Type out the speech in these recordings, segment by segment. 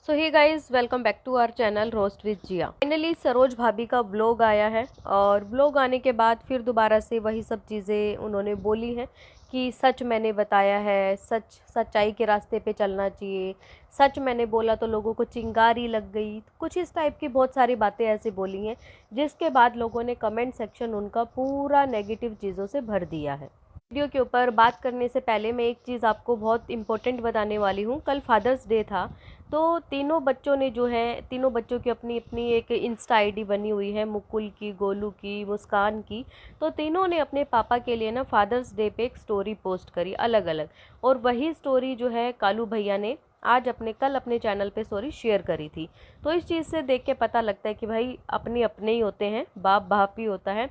So hey guys, welcome back to our channel roast with Jiya. Finally Saroj भाभी का vlog आया है और व्लॉग आने के बाद फिर दोबारा से वही सब चीज़ें उन्होंने बोली हैं कि सच मैंने बताया है, सच्चाई के रास्ते पे चलना चाहिए, सच मैंने बोला तो लोगों को चिंगारी लग गई, कुछ इस टाइप की बहुत सारी बातें ऐसे बोली हैं जिसके बाद लोगों ने कमेंट सेक्शन उनका पूरा नेगेटिव चीज़ों से भर दिया है। वीडियो के ऊपर बात करने से पहले मैं एक चीज़ आपको बहुत इम्पोर्टेंट बताने वाली हूँ। कल फादर्स डे था, तो तीनों बच्चों ने जो है, तीनों बच्चों की अपनी अपनी एक इंस्टा आईडी बनी हुई है, मुकुल की, गोलू की, मुस्कान की। तो तीनों ने अपने पापा के लिए ना फादर्स डे पे एक स्टोरी पोस्ट करी अलग अलग, और वही स्टोरी जो है कालू भैया ने कल अपने चैनल पे स्टोरी शेयर करी थी। तो इस चीज़ से देख के पता लगता है कि भाई अपने अपने ही होते हैं, बाप बाप ही होता है।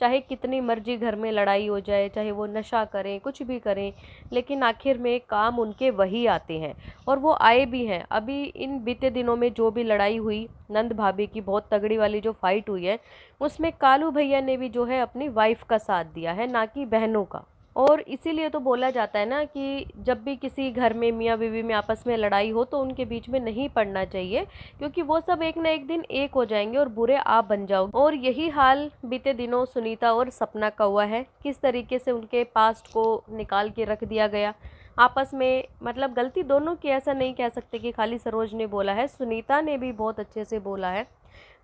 चाहे कितनी मर्जी घर में लड़ाई हो जाए, चाहे वो नशा करें, कुछ भी करें, लेकिन आखिर में काम उनके वही आते हैं और वो आए भी हैं। अभी इन बीते दिनों में जो भी लड़ाई हुई, नंद भाभी की बहुत तगड़ी वाली जो फाइट हुई है, उसमें कालू भैया ने भी जो है अपनी वाइफ का साथ दिया है, ना कि बहनों का। और इसीलिए तो बोला जाता है ना कि जब भी किसी घर में मियाँ बीवी में आपस में लड़ाई हो तो उनके बीच में नहीं पड़ना चाहिए, क्योंकि वो सब एक ना एक दिन एक हो जाएंगे और बुरे आप बन जाओगे। और यही हाल बीते दिनों सुनीता और सपना का हुआ है। किस तरीके से उनके पास्ट को निकाल के रख दिया गया आपस में। मतलब गलती दोनों की, ऐसा नहीं कह सकते कि खाली सरोज ने बोला है, सुनीता ने भी बहुत अच्छे से बोला है।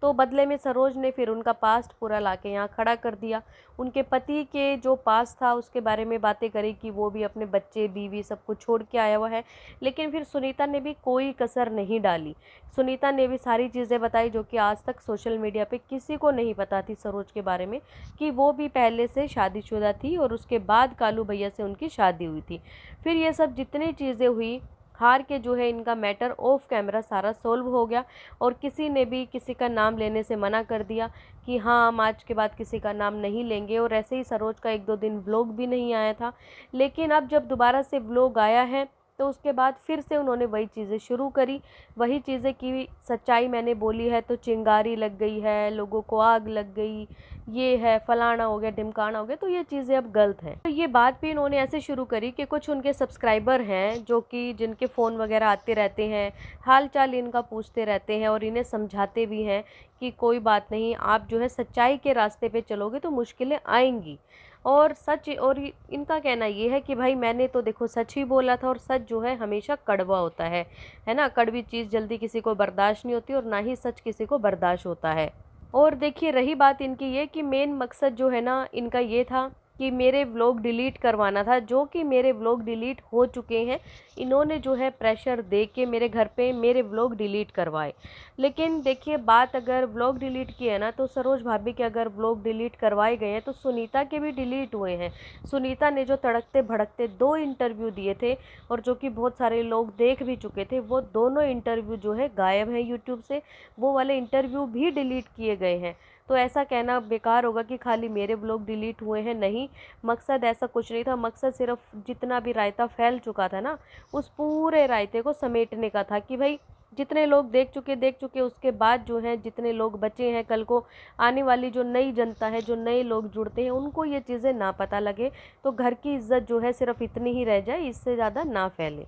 तो बदले में सरोज ने फिर उनका पास्ट पूरा लाके यहाँ खड़ा कर दिया। उनके पति के जो पास्ट था उसके बारे में बातें करी कि वो भी अपने बच्चे बीवी सब कुछ छोड़ के आया हुआ है, लेकिन फिर सुनीता ने भी कोई कसर नहीं डाली। सुनीता ने भी सारी चीज़ें बताई जो कि आज तक सोशल मीडिया पे किसी को नहीं पता थी सरोज के बारे में, कि वो भी पहले से शादीशुदा थी और उसके बाद कालू भैया से उनकी शादी हुई थी। फिर ये सब जितनी चीज़ें हुई, हार के जो है इनका मैटर ऑफ कैमरा सारा सोल्व हो गया और किसी ने भी किसी का नाम लेने से मना कर दिया कि हाँ, हम आज के बाद किसी का नाम नहीं लेंगे। और ऐसे ही सरोज का 1-2 दिन व्लॉग भी नहीं आया था, लेकिन अब जब दोबारा से व्लॉग आया है तो उसके बाद फिर से उन्होंने वही चीज़ें शुरू करी, वही चीज़ें कि सच्चाई मैंने बोली है तो चिंगारी लग गई है, लोगों को आग लग गई, ये है, फलाना हो गया, ढिमकाना हो गया, तो ये चीज़ें अब गलत हैं। तो ये बात भी इन्होंने ऐसे शुरू करी कि कुछ उनके सब्सक्राइबर हैं जो कि जिनके फ़ोन वगैरह आते रहते हैं, हाल चाल इनका पूछते रहते हैं और इन्हें समझाते भी हैं कि कोई बात नहीं, आप जो है सच्चाई के रास्ते पे चलोगे तो मुश्किलें आएंगी। और सच, और इनका कहना ये है कि भाई मैंने तो देखो सच ही बोला था, और सच जो है हमेशा कड़वा होता है ना। कड़वी चीज़ जल्दी किसी को बर्दाश्त नहीं होती और ना ही सच किसी को बर्दाश्त होता है। और देखिए रही बात इनकी ये कि मेन मकसद जो है ना इनका ये था कि मेरे व्लॉग डिलीट करवाना था, जो कि मेरे व्लॉग डिलीट हो चुके हैं। इन्होंने जो है प्रेशर दे के मेरे घर पे मेरे व्लॉग डिलीट करवाए। लेकिन देखिए बात, अगर व्लॉग डिलीट किए है ना, तो सरोज भाभी के अगर व्लॉग डिलीट करवाए गए हैं तो सुनीता के भी डिलीट हुए हैं। सुनीता ने जो तड़कते भड़कते 2 इंटरव्यू दिए थे और जो कि बहुत सारे लोग देख भी चुके थे, वो दोनों इंटरव्यू जो है गायब है यूट्यूब से, वो वाले इंटरव्यू भी डिलीट किए गए हैं। तो ऐसा कहना बेकार होगा कि खाली मेरे व्लॉग डिलीट हुए हैं, नहीं, मकसद ऐसा कुछ नहीं था। मकसद सिर्फ जितना भी रायता फैल चुका था ना, उस पूरे रायते को समेटने का था कि भाई जितने लोग देख चुके, उसके बाद जो है जितने लोग बचे हैं, कल को आने वाली जो नई जनता है, जो नए लोग जुड़ते हैं, उनको ये चीज़ें ना पता लगे, तो घर की इज्जत जो है सिर्फ इतनी ही रह जाए, इससे ज़्यादा ना फैले।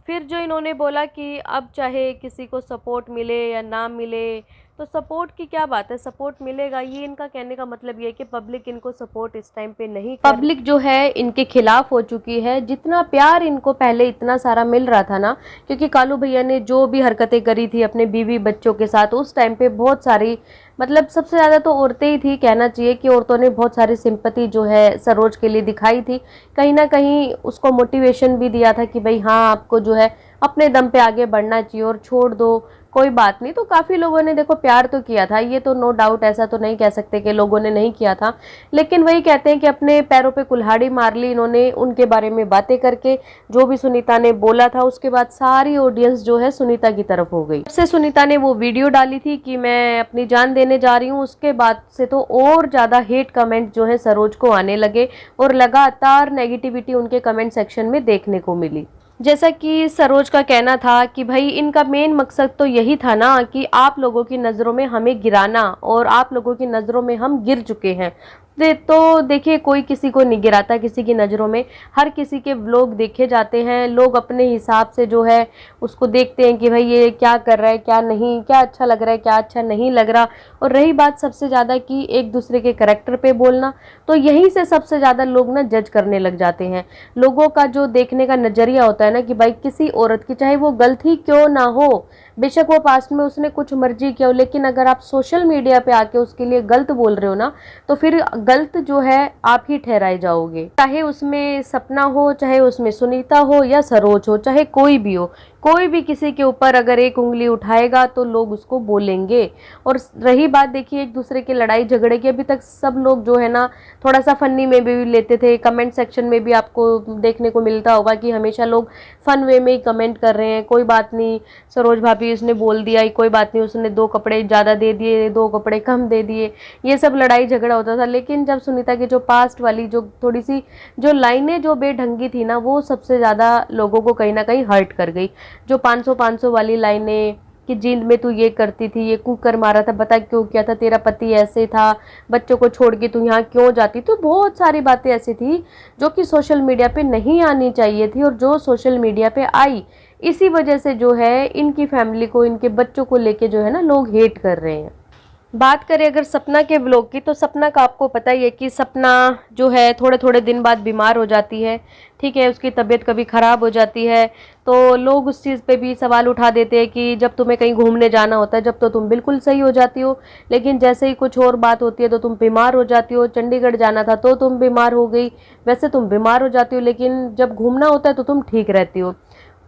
फिर जो इन्होंने बोला कि अब चाहे किसी को सपोर्ट मिले या ना मिले, तो सपोर्ट की क्या बात है, सपोर्ट मिलेगा। ये इनका कहने का मतलब ये है कि पब्लिक इनको सपोर्ट इस टाइम पे नहीं कर, पब्लिक जो है इनके खिलाफ हो चुकी है। जितना प्यार इनको पहले इतना सारा मिल रहा था ना, क्योंकि कालू भैया ने जो भी हरकतें करी थी अपने बीवी बच्चों के साथ, उस टाइम पे बहुत सारी, मतलब सबसे ज़्यादा तो औरतें ही थी, कहना चाहिए कि औरतों ने बहुत सारी सिंपैथी जो है सरोज के लिए दिखाई थी। कहीं ना कहीं उसको मोटिवेशन भी दिया था कि भाई हाँ, आपको जो है अपने दम पे आगे बढ़ना चाहिए और छोड़ दो, कोई बात नहीं। तो काफ़ी लोगों ने देखो प्यार तो किया था, ये तो नो डाउट, ऐसा तो नहीं कह सकते कि लोगों ने नहीं किया था। लेकिन वही कहते हैं कि अपने पैरों पे कुल्हाड़ी मार ली इन्होंने उनके बारे में बातें करके। जो भी सुनीता ने बोला था उसके बाद सारी ऑडियंस जो है सुनीता की तरफ हो गई। सबसे सुनीता ने वो वीडियो डाली थी कि मैं अपनी जान देने जा रही हूँ, उसके बाद से तो और ज़्यादा हेट कमेंट जो है सरोज को आने लगे और लगातार नेगेटिविटी उनके कमेंट सेक्शन में देखने को मिली। जैसा कि सरोज का कहना था कि भाई इनका मेन मकसद तो यही था ना कि आप लोगों की नज़रों में हमें गिराना, और आप लोगों की नज़रों में हम गिर चुके हैं, तो देखिए, कोई किसी को नहीं गिराता किसी की नज़रों में। हर किसी के व्लॉग देखे जाते हैं, लोग अपने हिसाब से जो है उसको देखते हैं कि भाई ये क्या कर रहा है, क्या नहीं, क्या अच्छा लग रहा है, क्या अच्छा नहीं लग रहा। और रही बात सबसे ज़्यादा कि एक दूसरे के करैक्टर पे बोलना, तो यहीं से सबसे ज़्यादा लोग ना जज करने लग जाते हैं। लोगों का जो देखने का नज़रिया होता है ना कि भाई किसी औरत की चाहे वो गलती क्यों ना हो, बेशक वो पास्ट में उसने कुछ मर्जी किया हो, लेकिन अगर आप सोशल मीडिया पे आके उसके लिए गलत बोल रहे हो ना, तो फिर गलत जो है आप ही ठहराए जाओगे। चाहे उसमें सपना हो, चाहे उसमें सुनीता हो या सरोज हो, चाहे कोई भी हो, कोई भी किसी के ऊपर अगर एक उंगली उठाएगा तो लोग उसको बोलेंगे। और रही बात देखिए एक दूसरे की लड़ाई झगड़े की, अभी तक सब लोग जो है ना थोड़ा सा फनी में भी लेते थे। कमेंट सेक्शन में भी आपको देखने को मिलता होगा कि हमेशा लोग फन वे में ही कमेंट कर रहे हैं, कोई बात नहीं सरोज भाभी उसने बोल दिया, कोई बात नहीं उसने 2 कपड़े ज़्यादा दे दिए, 2 कपड़े कम दे दिए, ये सब लड़ाई झगड़ा होता था। लेकिन जब सुनीता की जो पास्ट वाली जो थोड़ी सी जो लाइनें जो बेढंगी थी ना, वो सबसे ज़्यादा लोगों को कहीं ना कहीं हर्ट कर गई। जो 500 वाली लाइनें कि जींद में तू ये करती थी, ये कुकर मारा था, बता क्यों किया था, तेरा पति ऐसे था, बच्चों को छोड़ के तू यहाँ क्यों जाती। तो बहुत सारी बातें ऐसी थी जो कि सोशल मीडिया पे नहीं आनी चाहिए थी, और जो सोशल मीडिया पे आई, इसी वजह से जो है इनकी फैमिली को, इनके बच्चों को लेके जो है ना लोग हेट कर रहे हैं। बात करें अगर सपना के व्लॉग की, तो सपना का आपको पता ही है कि सपना जो है थोड़े थोड़े दिन बाद बीमार हो जाती है, ठीक है, उसकी तबीयत कभी ख़राब हो जाती है। तो लोग उस चीज़ पे भी सवाल उठा देते हैं कि जब तुम्हें कहीं घूमने जाना होता है जब तो तुम बिल्कुल सही हो जाती हो, लेकिन जैसे ही कुछ और बात होती है तो तुम बीमार हो जाती हो। चंडीगढ़ जाना था तो तुम बीमार हो गई, वैसे तुम बीमार हो जाती हो, लेकिन जब घूमना होता है तो तुम ठीक रहती हो।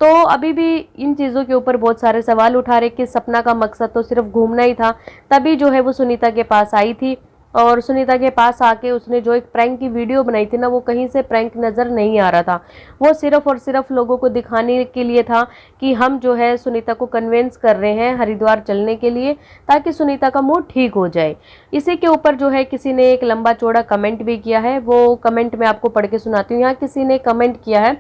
तो अभी भी इन चीज़ों के ऊपर बहुत सारे सवाल उठा रहे कि सपना का मकसद तो सिर्फ घूमना ही था। तभी जो है वो सुनीता के पास आई थी, और सुनीता के पास आके उसने जो एक प्रैंक की वीडियो बनाई थी ना, वो कहीं से प्रैंक नज़र नहीं आ रहा था। वो सिर्फ और सिर्फ लोगों को दिखाने के लिए था कि हम जो है सुनीता को कन्विंस कर रहे हैं हरिद्वार चलने के लिए, ताकि सुनीता का मूड ठीक हो जाए। इसी के ऊपर जो है किसी ने एक लंबा चौड़ा कमेंट भी किया है, वो कमेंट मैं आपको पढ़ के सुनाती हूँ। यहाँ किसी ने कमेंट किया है,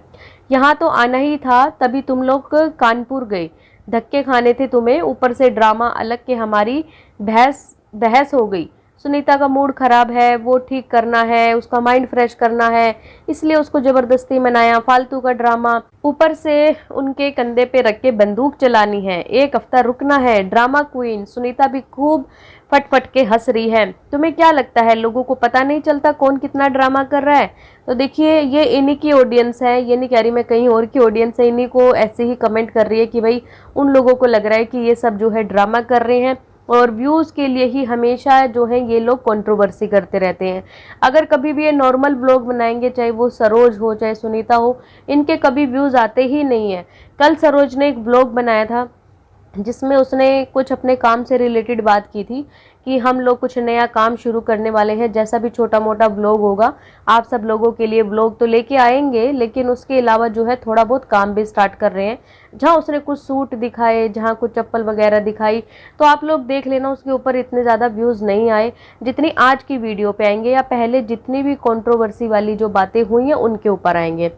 यहाँ तो आना ही था तभी तुम लोग कानपुर गए, धक्के खाने थे तुम्हें, ऊपर से ड्रामा अलग के हमारी बहस बहस हो गई। सुनीता का मूड खराब है, वो ठीक करना है, उसका माइंड फ्रेश करना है, इसलिए उसको ज़बरदस्ती मनाया, फालतू का ड्रामा, ऊपर से उनके कंधे पे रख के बंदूक चलानी है, 1 हफ्ता रुकना है, ड्रामा क्वीन। सुनीता भी खूब फट के हंस रही है। तुम्हें क्या लगता है लोगों को पता नहीं चलता कौन कितना ड्रामा कर रहा है? तो देखिए ये इन्हीं की ऑडियंस है, ये नहीं कह रही मैं कहीं और की ऑडियंस है, इन्हीं को ऐसे ही कमेंट कर रही है कि भाई उन लोगों को लग रहा है कि ये सब जो है ड्रामा कर रहे हैं, और व्यूज़ के लिए ही हमेशा जो है ये लोग कंट्रोवर्सी करते रहते हैं। अगर कभी भी ये नॉर्मल व्लॉग बनाएंगे, चाहे वो सरोज हो चाहे सुनीता हो, इनके कभी व्यूज़ आते ही नहीं है। कल सरोज ने एक व्लॉग बनाया था जिसमें उसने कुछ अपने काम से रिलेटेड बात की थी कि हम लोग कुछ नया काम शुरू करने वाले हैं, जैसा भी छोटा मोटा व्लॉग होगा आप सब लोगों के लिए व्लॉग तो लेके आएंगे, लेकिन उसके अलावा जो है थोड़ा बहुत काम भी स्टार्ट कर रहे हैं। जहाँ उसने कुछ सूट दिखाए, जहाँ कुछ चप्पल वगैरह दिखाई, तो आप लोग देख लेना, उसके ऊपर इतने ज़्यादा व्यूज़ नहीं आए जितनी आज की वीडियो पे आएंगे, या पहले जितनी भी कंट्रोवर्सी वाली जो बातें हुई हैं उनके ऊपर आएंगे।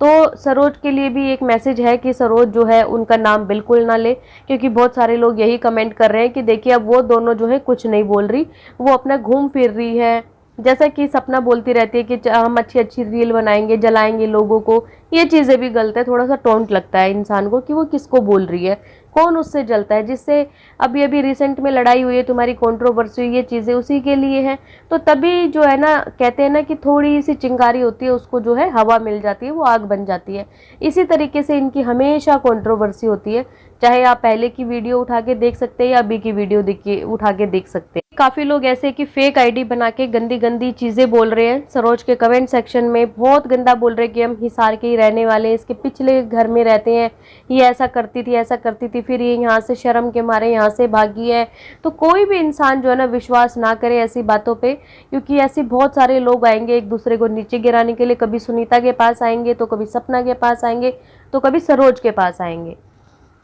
तो सरोज के लिए भी एक मैसेज है कि सरोज जो है उनका नाम बिल्कुल ना ले, क्योंकि बहुत सारे लोग यही कमेंट कर रहे हैं कि देखिए अब वो दोनों जो है कुछ नहीं बोल रही, वो अपना घूम फिर रही है। जैसा कि सपना बोलती रहती है कि हम अच्छी अच्छी रील बनाएंगे, जलाएंगे लोगों को, ये चीज़ें भी गलत है। थोड़ा सा टोंट लगता है इंसान को कि वो किसको बोल रही है, कौन उससे जलता है, जिससे अभी अभी रिसेंट में लड़ाई हुई है, तुम्हारी कंट्रोवर्सी हुई, ये चीज़ें उसी के लिए हैं। तो तभी जो है ना कहते हैं ना कि थोड़ी सी चिंगारी होती है, उसको जो है हवा मिल जाती है, वो आग बन जाती है। इसी तरीके से इनकी हमेशा कंट्रोवर्सी होती है, चाहे आप पहले की वीडियो उठा के देख सकते हैं या अभी की वीडियो देखिए उठा के देख सकते हैं। काफ़ी लोग ऐसे कि फेक आईडी बना के गंदी गंदी चीज़ें बोल रहे हैं। सरोज के कमेंट सेक्शन में बहुत गंदा बोल रहे हैं कि हम हिसार के ही रहने वाले हैं, इसके पिछले घर में रहते हैं, ये ऐसा करती थी ऐसा करती थी, फिर ये यहाँ से शर्म के मारे यहाँ से भागी है। तो कोई भी इंसान जो है ना विश्वास ना करे ऐसी बातों पे, क्योंकि ऐसे बहुत सारे लोग आएंगे एक दूसरे को नीचे गिराने के लिए। कभी सुनीता के पास आएंगे, तो कभी सपना के पास आएंगे, तो कभी सरोज के पास आएंगे।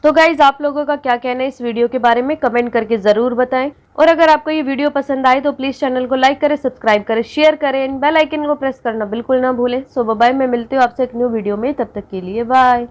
तो गाइज आप लोगों का क्या कहना है इस वीडियो के बारे में कमेंट करके ज़रूर बताएं। और अगर आपको ये वीडियो पसंद आए तो प्लीज़ चैनल को लाइक करें, सब्सक्राइब करें, शेयर करें, बेल आइकन को प्रेस करना बिल्कुल ना भूलें। सो बाय, मैं मिलती हूँ आपसे एक न्यू वीडियो में, तब तक के लिए बाय।